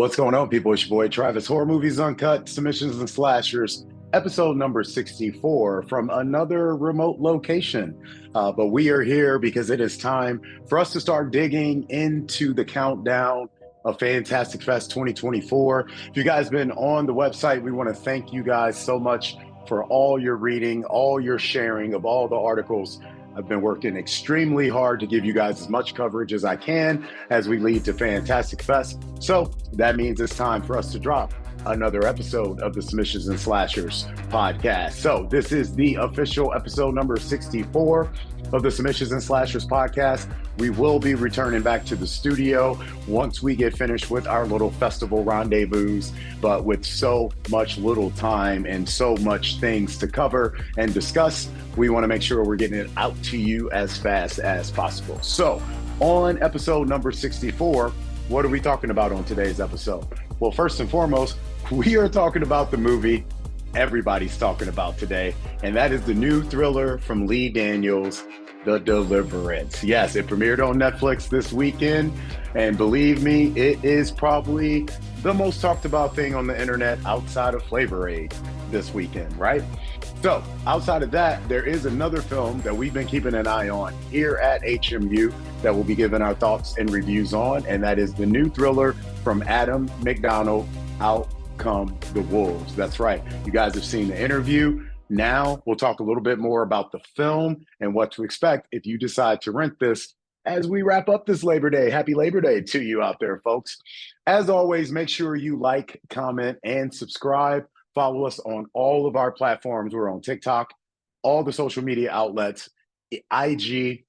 What's going on, people? It's your boy Travis. Horror Movies Uncut, Submissions and Slashers, episode number 64 from another remote location. But we are here because it is time for us to start digging into the countdown of Fantastic Fest 2024. If you guys been on the website, we want to thank you guys so much for all your reading, all your sharing of all the articles. I've been working extremely hard to give you guys as much coverage as I can as we lead to Fantastic Fest. So that means it's time for us to drop another episode of the Submissions and Slashers podcast. So this is the official episode number 64 of the Submissions and Slashers podcast. We will be returning back to the studio once we get finished with our little festival rendezvous, but with so much little time and so much things to cover and discuss, we want to make sure we're getting it out to you as fast as possible. So on episode number 64, what are we talking about on today's episode? Well, first and foremost, we are talking about the movie everybody's talking about today, and that is the new thriller from Lee Daniels, The Deliverance. Yes, it premiered on Netflix this weekend, and believe me, it is probably the most talked about thing on the internet outside of Flavor Aid this weekend, right? So outside of that, there is another film that we've been keeping an eye on here at HMU that we'll be giving our thoughts and reviews on, and that is the new thriller from Adam McDonald, Out Come the Wolves. That's right. You guys have seen the interview. Now we'll talk a little bit more about the film and what to expect if you decide to rent this as we wrap up this Labor Day. Happy Labor Day to you out there, folks. As always, make sure you like, comment, and subscribe. Follow us on all of our platforms. We're on TikTok, all the social media outlets, IG,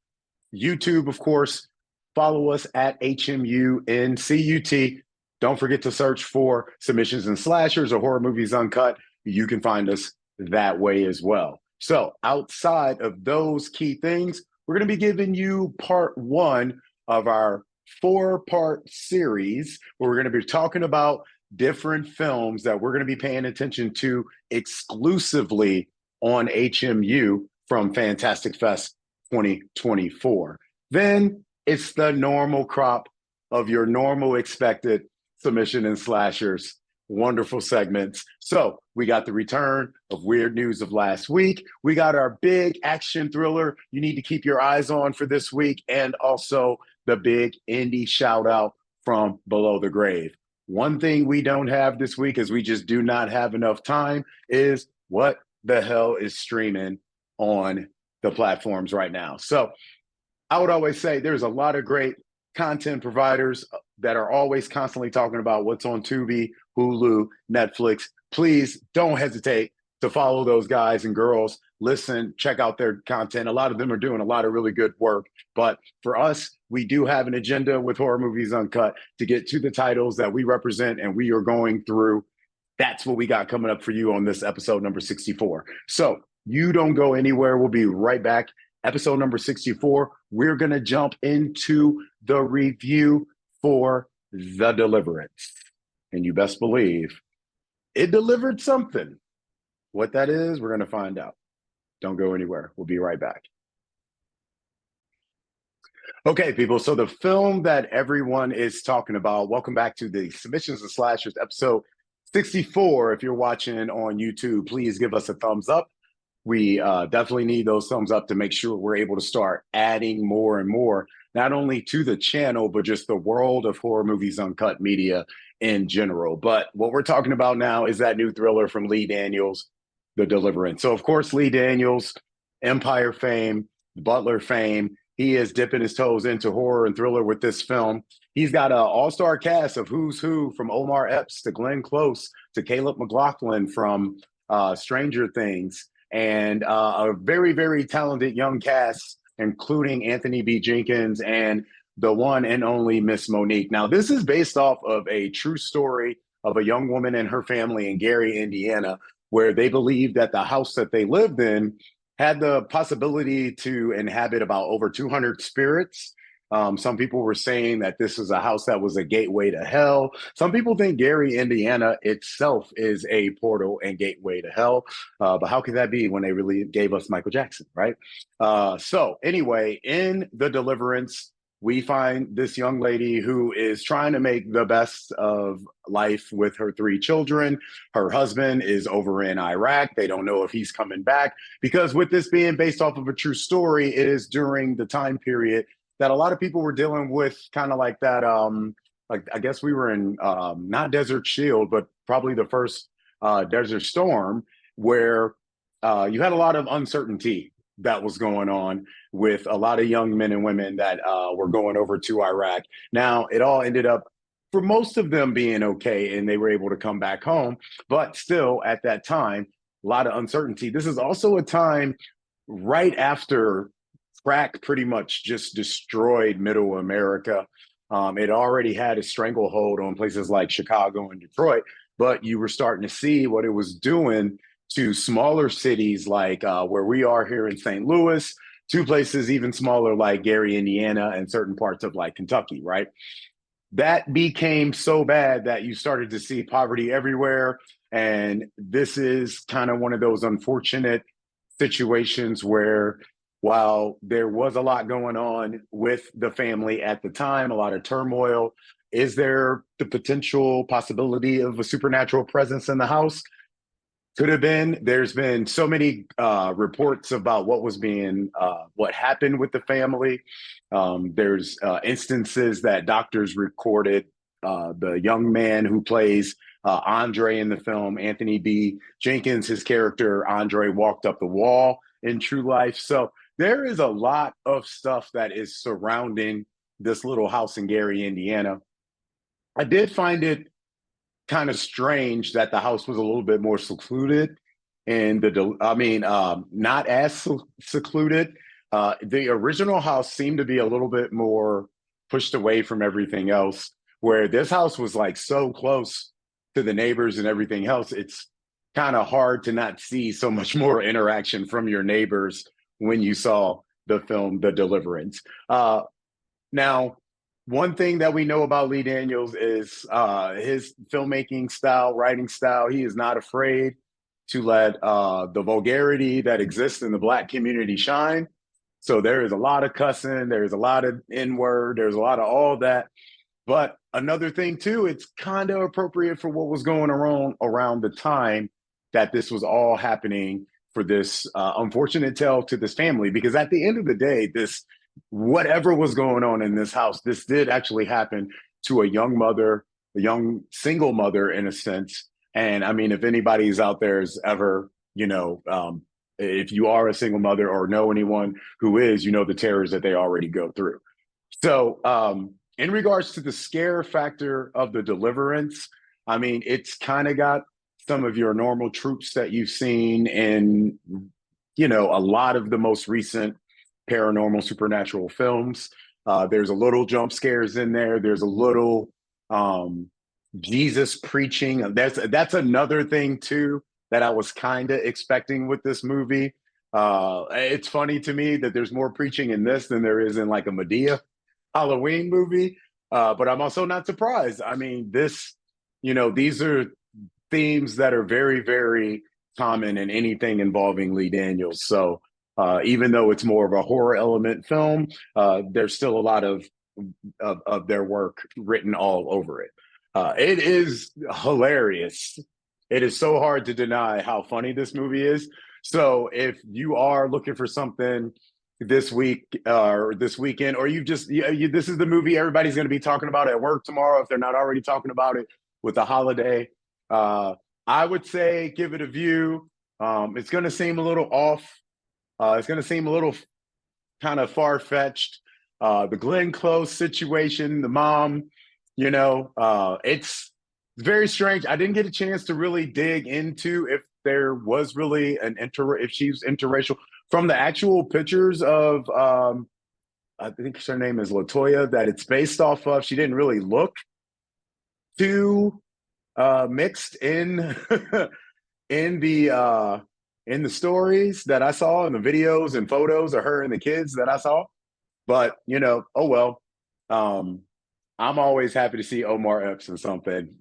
YouTube, of course. Follow us at HMU and CUT. Don't forget to search for Submissions and Slashers or Horror Movies Uncut. You can find us that way as well. So outside of those key things, we're going to be giving you part one of our 4-part series where we're going to be talking about different films that we're going to be paying attention to exclusively on HMU from Fantastic Fest 2024. Then it's the normal crop of your normal expected Submission and Slashers, wonderful segments. So we got the return of Weird News of last week. We got our big action thriller you need to keep your eyes on for this week, and also the big indie shout out from Below the Grave. One thing we don't have this week, is we just do not have enough time, is what the hell is streaming on the platforms right now. So I would always say there's a lot of great content providers that are always constantly talking about what's on Tubi, Hulu, Netflix. Please don't hesitate to follow those guys and girls. Listen, check out their content. A lot of them are doing a lot of really good work. But for us, we do have an agenda with Horror Movies Uncut to get to the titles that we represent and we are going through. That's what we got coming up for you on this episode number 64. So you don't go anywhere. We'll be right back. Episode number 64, we're going to jump into the review for The Deliverance. And you best believe it delivered something. What that is, we're going to find out. Don't go anywhere. We'll be right back. Okay, people, so the film that everyone is talking about, welcome back to the Submissions and Slashers episode 64. If you're watching on YouTube, please give us a thumbs up. We definitely need those thumbs up to make sure we're able to start adding more and more, not only to the channel, but just the world of Horror Movies Uncut media in general. But what we're talking about now is that new thriller from Lee Daniels, The Deliverance. So, of course, Lee Daniels, Empire fame, Butler fame, he is dipping his toes into horror and thriller with this film. He's got an all-star cast of who's who, from Omar Epps to Glenn Close to Caleb McLaughlin from Stranger Things, and a very, very talented young cast, including Anthony B. Jenkins and the one and only Miss Monique. Now, this is based off of a true story of a young woman and her family in Gary, Indiana, where they believed that the house that they lived in had the possibility to inhabit about over 200 spirits. Some people were saying that this is a house that was a gateway to hell. Some people think Gary, Indiana itself is a portal and gateway to hell. But how could that be when they really gave us Michael Jackson, right? So anyway, in The Deliverance, we find this young lady who is trying to make the best of life with her three children. Her husband is over in Iraq. They don't know if he's coming back because, with this being based off of a true story, it is during the time period that a lot of people were dealing with kind of like that. Like, I guess we were in not Desert Shield, but probably the first Desert Storm, where you had a lot of uncertainty that was going on with a lot of young men and women that were going over to Iraq. Now, it all ended up for most of them being okay, and they were able to come back home. But still, at that time, a lot of uncertainty. This is also a time right after crack pretty much just destroyed middle America. It already had a stranglehold on places like Chicago and Detroit, but you were starting to see what it was doing to smaller cities like where we are here in St. Louis, to places even smaller like Gary, Indiana, and certain parts of like Kentucky, right? That became so bad that you started to see poverty everywhere. And this is kind of one of those unfortunate situations where, while there was a lot going on with the family at the time, a lot of turmoil, is there the potential possibility of a supernatural presence in the house? Could have been. There's been so many reports about what happened with the family. There's instances that doctors recorded. The young man who plays Andre in the film, Anthony B. Jenkins, his character Andre walked up the wall in true life. So there is a lot of stuff that is surrounding this little house in Gary, Indiana. I did find it kind of strange that the house was a little bit more secluded, and not as secluded. The original house seemed to be a little bit more pushed away from everything else, where this house was like so close to the neighbors and everything else. It's kind of hard to not see so much more interaction from your neighbors when you saw the film The Deliverance. Now, one thing that we know about Lee Daniels is his filmmaking style, writing style. He is not afraid to let the vulgarity that exists in the Black community shine. So there is a lot of cussing, there's a lot of N-word, there's a lot of all that. But another thing too, it's kind of appropriate for what was going on around the time that this was all happening, for this unfortunate tale to this family. Because at the end of the day, this whatever was going on in this house, this did actually happen to a young mother, a young single mother in a sense. And I mean, if anybody's out there is ever, if you are a single mother or know anyone who is, you know, the terrors that they already go through. So, in regards to the scare factor of The Deliverance, I mean, it's kind of got some of your normal tropes that you've seen in, a lot of the most recent paranormal supernatural films. There's a little jump scares in there. There's a little Jesus preaching. That's another thing too that I was kind of expecting with this movie. It's funny to me that there's more preaching in this than there is in like a Madea Halloween movie. But I'm also not surprised. I mean, these are themes that are very, very common in anything involving Lee Daniels. So even though it's more of a horror element film, there's still a lot of their work written all over it. It is hilarious. It is so hard to deny how funny this movie is. So if you are looking for something this week or this weekend, or this is the movie everybody's going to be talking about at work tomorrow if they're not already talking about it with the holiday, I would say give it a view. It's going to seem a little off. It's going to seem a little kind of far-fetched. The Glenn Close situation, the mom, it's very strange. I didn't get a chance to really dig into if there was really if she's interracial. From the actual pictures of, I think her name is LaToya, that it's based off of, she didn't really look too mixed in in the stories that I saw, and the videos and photos of her and the kids that I saw. But oh well. I'm always happy to see Omar Epps in something,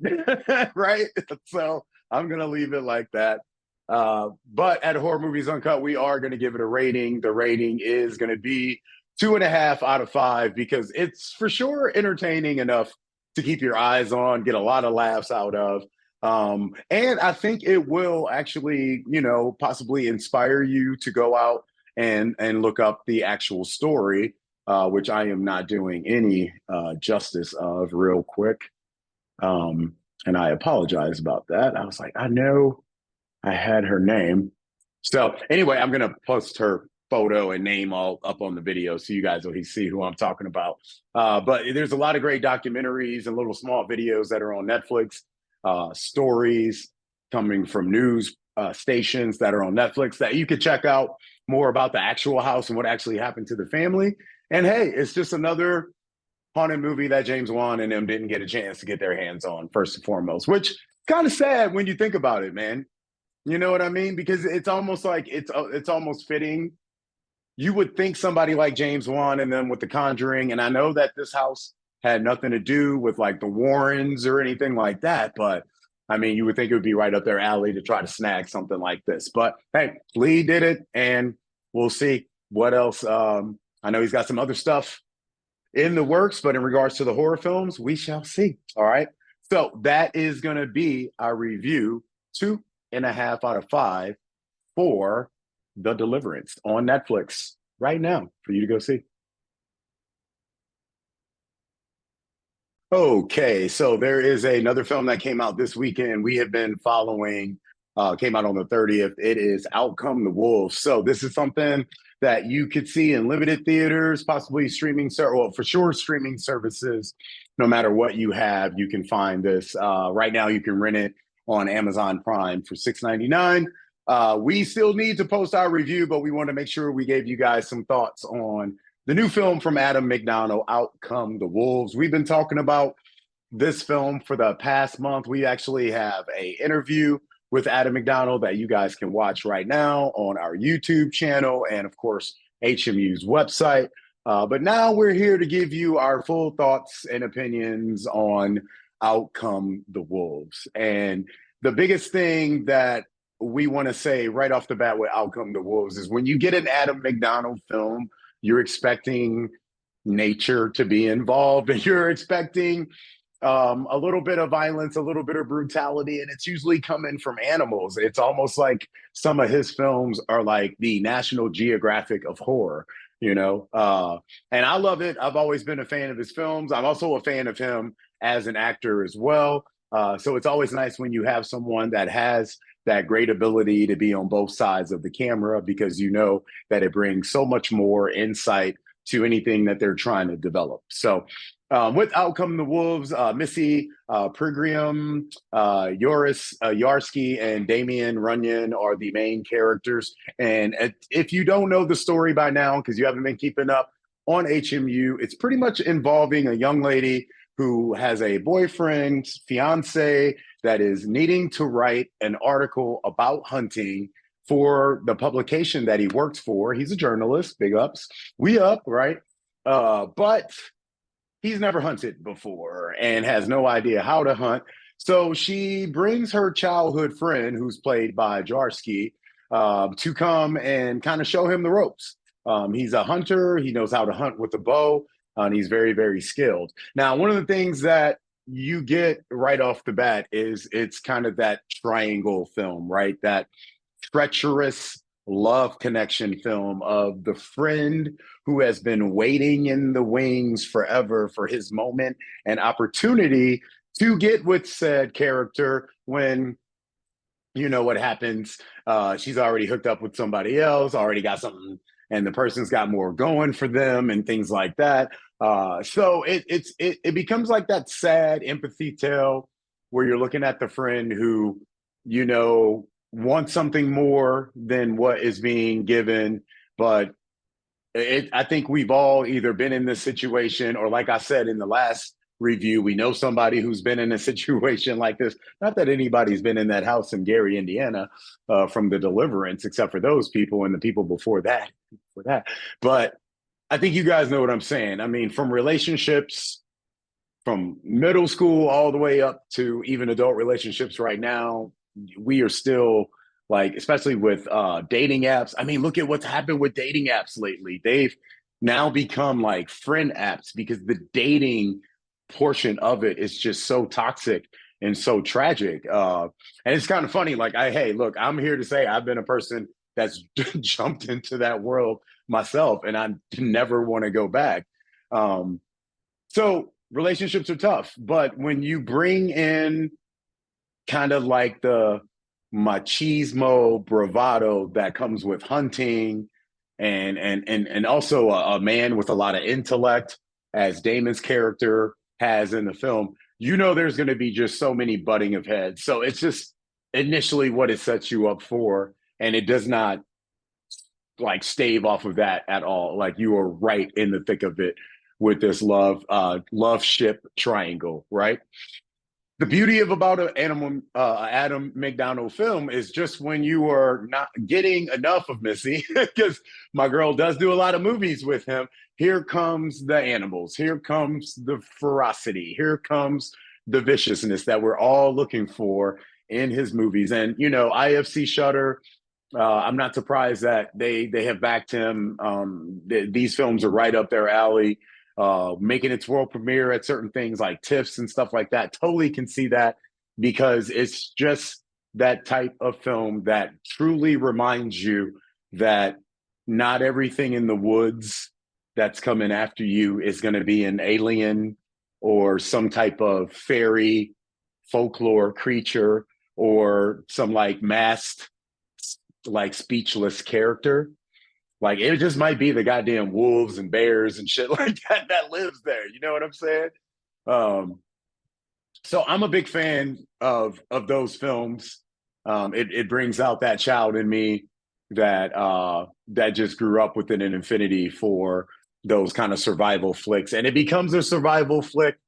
right? So I'm gonna leave it like that. But at Horror Movies Uncut, we are going to give it a rating. The rating is going to be 2.5 out of 5 because it's for sure entertaining enough to keep your eyes on, get a lot of laughs out of. And I think it will actually, possibly inspire you to go out and look up the actual story, which I am not doing any justice of real quick. And I apologize about that. I was like, I know I had her name. So anyway, I'm gonna post her photo and name all up on the video so you guys will see who I'm talking about. But there's a lot of great documentaries and little small videos that are on Netflix, stories coming from news stations that are on Netflix that you could check out more about the actual house and what actually happened to the family. And hey, it's just another haunted movie that James Wan and them didn't get a chance to get their hands on, first and foremost, which kind of sad when you think about it, man. You know what I mean? Because it's almost like it's almost fitting. You would think somebody like James Wan and them with The Conjuring, and I know that this house had nothing to do with like the Warrens or anything like that, but I mean, you would think it would be right up their alley to try to snag something like this. But hey, Lee did it, and we'll see what else. I know he's got some other stuff in the works, but in regards to the horror films, we shall see. All right. So that is going to be our review 2.5 out of 5 for The Deliverance on Netflix right now for you to go see. Okay, so there is another film that came out this weekend. We have been following, came out on the 30th. It is Out Come the Wolves. So this is something that you could see in limited theaters, possibly streaming, well, for sure streaming services. No matter what you have, you can find this. Right now, you can rent it on Amazon Prime for $6.99. We still need to post our review, but we want to make sure we gave you guys some thoughts on the new film from Adam McDonald, Out Come the Wolves. We've been talking about this film for the past month. We actually have an interview with Adam McDonald that you guys can watch right now on our YouTube channel and, of course, HMU's website. But now we're here to give you our full thoughts and opinions on Out Come the Wolves. And the biggest thing that we want to say right off the bat with Out Come the Wolves is when you get an Adam McDonald film, you're expecting nature to be involved and you're expecting a little bit of violence, a little bit of brutality, and it's usually coming from animals. It's almost like some of his films are like the National Geographic of horror, and I love it. I've always been a fan of his films. I'm also a fan of him as an actor as well. So it's always nice when you have someone that has that great ability to be on both sides of the camera because you know that it brings so much more insight to anything that they're trying to develop. So with Out Come the Wolves, Missy Prigrium, Yoris Yarsky, and Damian Runyon are the main characters. And if you don't know the story by now, because you haven't been keeping up on HMU, it's pretty much involving a young lady who has a boyfriend, fiance, that is needing to write an article about hunting for the publication that he works for. He's a journalist, big ups. We up, right? But he's never hunted before and has no idea how to hunt. So she brings her childhood friend, who's played by Jarsky, to come and kind of show him the ropes. He's a hunter. He knows how to hunt with a bow, and he's very, very skilled. Now, one of the things that you get right off the bat is it's kind of that triangle film, right? That treacherous love connection film of the friend who has been waiting in the wings forever for his moment and opportunity to get with said character when you know what happens. She's already hooked up with somebody else, already got something, and the person's got more going for them and things like that. So it becomes like that sad empathy tale where you're looking at the friend who, wants something more than what is being given. But I think we've all either been in this situation or, like I said in the last review, we know somebody who's been in a situation like this. Not that anybody's been in that house in Gary, Indiana, from the Deliverance, except for those people and the people before that. But I think you guys know what I'm saying. I mean, from relationships, from middle school all the way up to even adult relationships right now, we are still like, especially with dating apps. I mean, look at what's happened with dating apps lately. now become like friend apps because the dating portion of it is just so toxic and so tragic. And it's kind of funny. Like, hey, look, I'm here to say I've been a person that's jumped into that world myself, and I never want to go back. So relationships are tough, but when you bring in kind of like the machismo bravado that comes with hunting and also a man with a lot of intellect, as Damon's character has in the film, you know there's going to be just so many butting of heads. So it's just initially what it sets you up for, and it does not like stave off of that at all. Like you are right in the thick of it with this love ship triangle, right? The beauty of about an Adam McDonald film is just when you are not getting enough of Missy, because my girl does do a lot of movies with him. Here comes the animals. Here comes the ferocity. Here comes the viciousness that we're all looking for in his movies. And you know, IFC Shutter. I'm not surprised that they have backed him. These films are right up their alley. Making its world premiere at certain things like TIFFs and stuff like that. Totally can see that because it's just that type of film that truly reminds you that not everything in the woods that's coming after you is going to be an alien or some type of fairy folklore creature or some like masked, like speechless character. Like it just might be the goddamn wolves and bears and shit like that that lives there. You know what I'm saying? Um, so I'm a big fan of those films. It brings out that child in me that just grew up with an infinity for those kind of survival flicks, and it becomes a survival flick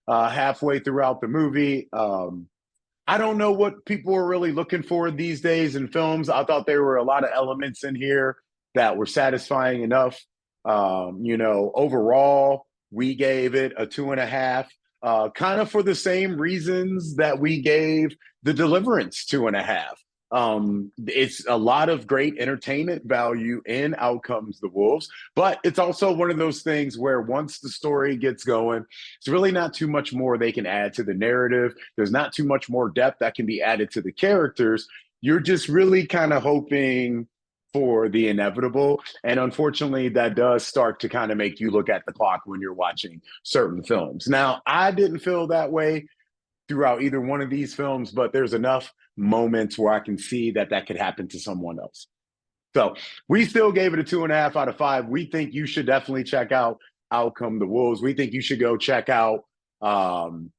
halfway throughout the movie. I don't know what people are really looking for these days in films. I thought there were a lot of elements in here that were satisfying enough. You know, overall, we gave it a 2.5, kind of for the same reasons that we gave the Deliverance 2.5. It's a lot of great entertainment value in Out Comes the Wolves, but it's also one of those things where once the story gets going, it's really not too much more they can add to the narrative. There's not too much more depth that can be added to the characters. You're just really kind of hoping for the inevitable. And unfortunately, that does start to kind of make you look at the clock when you're watching certain films. Now, I didn't feel that way throughout either one of these films, but there's enough moments where I can see that that could happen to someone else. So we still gave it a 2.5 out of 5. We think you should definitely check out Out Come the Wolves. We think you should go check out the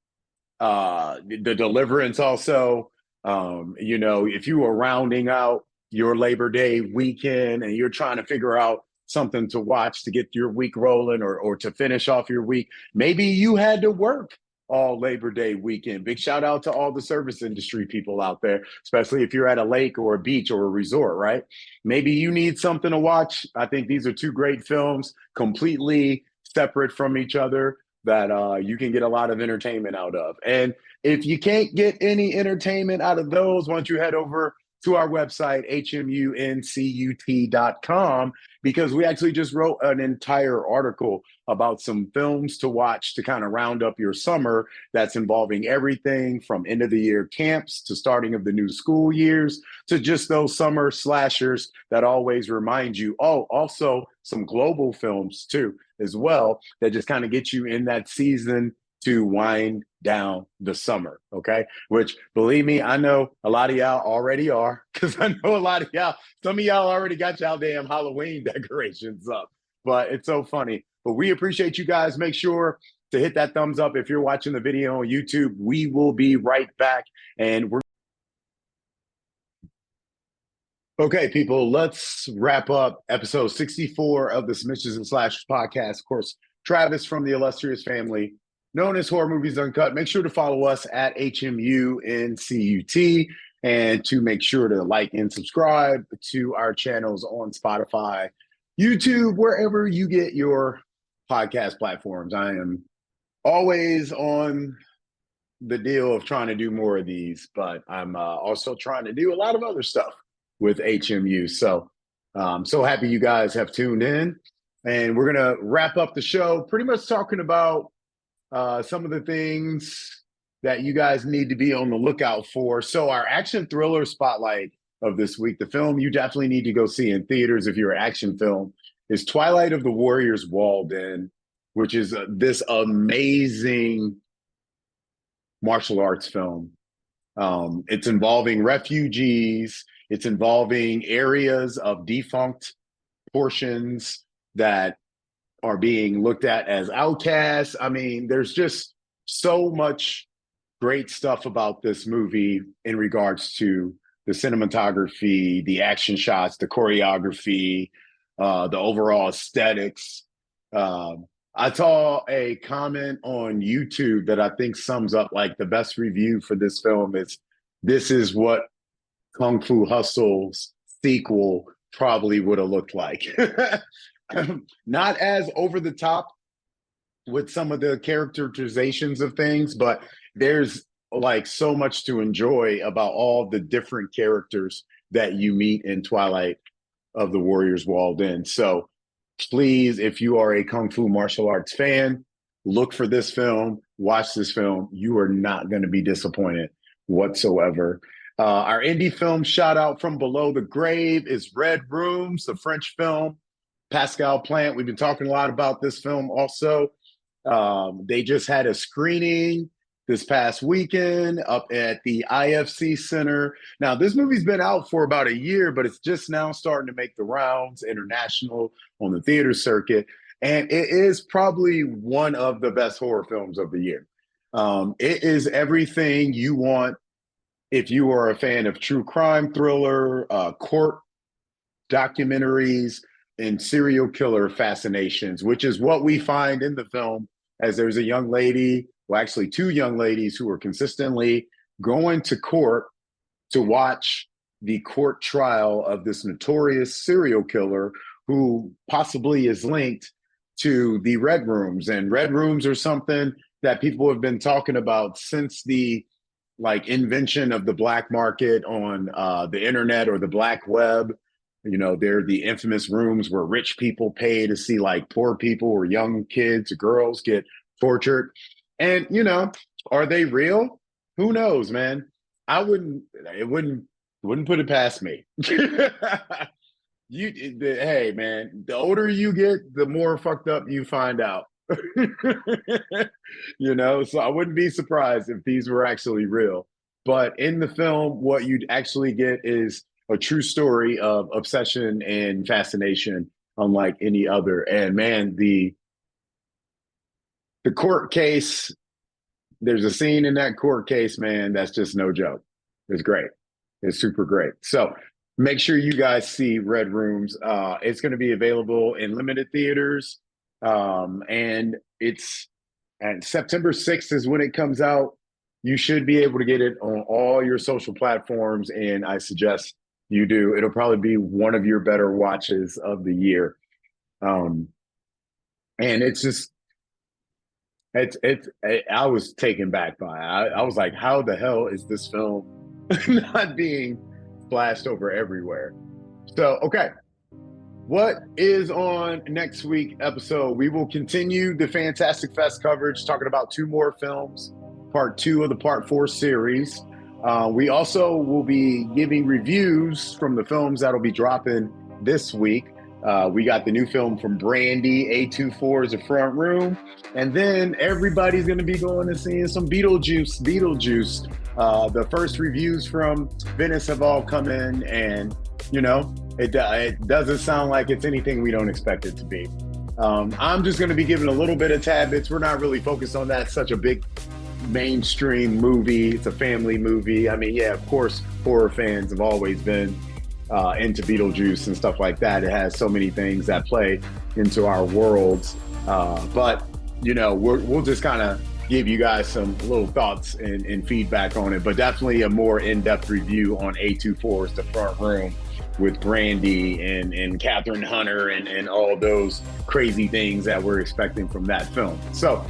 Deliverance also. You know, if you are rounding out your Labor Day weekend and you're trying to figure out something to watch to get your week rolling or to finish off your week, maybe you had to work all Labor Day weekend. Big shout out to all the service industry people out there, especially if you're at a lake or a beach or a resort, right? Maybe you need something to watch. I think these are two great films, completely separate from each other, that you can get a lot of entertainment out of. And if you can't get any entertainment out of those, why don't you head over to our website, hmuncut.com, because we actually just wrote an entire article about some films to watch to kind of round up your summer that's involving everything from end of the year camps to starting of the new school years to just those summer slashers that always remind you. Oh, also some global films too, as well, that just kind of get you in that season to wind down the summer, okay? Which, believe me, I know a lot of y'all already are, because I know a lot of y'all, some of y'all already got y'all damn Halloween decorations up, but it's so funny. But we appreciate you guys. Make sure to hit that thumbs up if you're watching the video on YouTube. We will be right back, and we're okay, people, let's wrap up episode 64 of the Submissions and Slashers podcast. Of course, Travis from the illustrious family known as Horror Movies Uncut. Make sure to follow us at HMUNCUT and to make sure to like and subscribe to our channels on Spotify, YouTube, wherever you get your podcast platforms. I am always on the deal of trying to do more of these, but I'm also trying to do a lot of other stuff with HMU. So I'm so happy you guys have tuned in. And we're going to wrap up the show pretty much talking about some of the things that you guys need to be on the lookout for. So our action thriller spotlight of this week, the film you definitely need to go see in theaters if you're an action film, is Twilight of the Warriors Walled In, which is this amazing martial arts film. It's involving refugees. It's involving areas of defunct portions that are being looked at as outcasts. I mean, there's just so much great stuff about this movie in regards to the cinematography, the action shots, the choreography, the overall aesthetics. I saw a comment on YouTube that I think sums up like the best review for this film is, this is what Kung Fu Hustle's sequel probably would have looked like. Not as over the top with some of the characterizations of things, but there's like so much to enjoy about all the different characters that you meet in Twilight of the Warriors Walled In. So please, if you are a Kung Fu martial arts fan, look for this film, watch this film. You are not going to be disappointed whatsoever. Our indie film shout out from below the grave is Red Rooms, the French film. Pascal, Plante, we've been talking a lot about this film also. They just had a screening this past weekend up at the IFC Center. Now, this movie's been out for about a year, but it's just now starting to make the rounds international on the theater circuit. And it is probably one of the best horror films of the year. It is everything you want if you are a fan of true crime thriller, court documentaries, and serial killer fascinations, which is what we find in the film, as there's a young lady, well, actually two young ladies who are consistently going to court to watch the court trial of this notorious serial killer who possibly is linked to the Red Rooms. And Red Rooms are something that people have been talking about since the invention of the black market on the internet or the black web. You know, they're the infamous rooms where rich people pay to see like poor people or young kids or girls get tortured. And, you know, are they real? Who knows, man? It wouldn't put it past me. Hey, man, the older you get, the more fucked up you find out. You know, so I wouldn't be surprised if these were actually real. But in the film, what you'd actually get is a true story of obsession and fascination unlike any other. And man, the court case, there's a scene in that court case, man, that's just no joke. It's great. It's super great. So make sure you guys see Red Rooms. It's going to be available in limited theaters. And September 6th is when it comes out. You should be able to get it on all your social platforms, and I suggest you do. It'll probably be one of your better watches of the year. And it's just, I was taken back by it. I was like, how the hell is this film not being splashed over everywhere? So, okay. What is on next week's episode? We will continue the Fantastic Fest coverage, talking about two more films, part 2 of the part 4 series. We also will be giving reviews from the films that'll be dropping this week. We got the new film from Brandy, A24 is the front room. And then everybody's going to be going and seeing some Beetlejuice. The first reviews from Venice have all come in, and, you know, it doesn't sound like it's anything we don't expect it to be. I'm just going to be giving a little bit of tidbits. We're not really focused on that. Such a big mainstream movie. It's a family movie. I mean, yeah, of course, horror fans have always been into Beetlejuice and stuff like that. It has so many things that play into our worlds. But, you know, we'll just kind of give you guys some little thoughts and feedback on it. But definitely a more in-depth review on A24's The Front Room with Brandy and Catherine Hunter and all those crazy things that we're expecting from that film. So,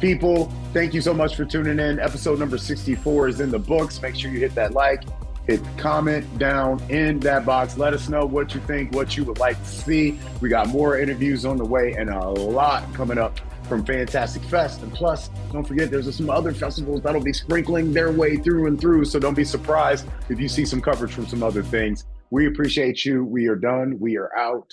people, thank you so much for tuning in. Episode number 64 is in the books. Make sure you hit that like, Hit comment down in that box. Let us know what you think, what you would like to see. We got more interviews on the way and a lot coming up from Fantastic Fest. And plus, don't forget, there's some other festivals that'll be sprinkling their way through and through. So don't be surprised if you see some coverage from some other things. We appreciate you. We are done. We are out.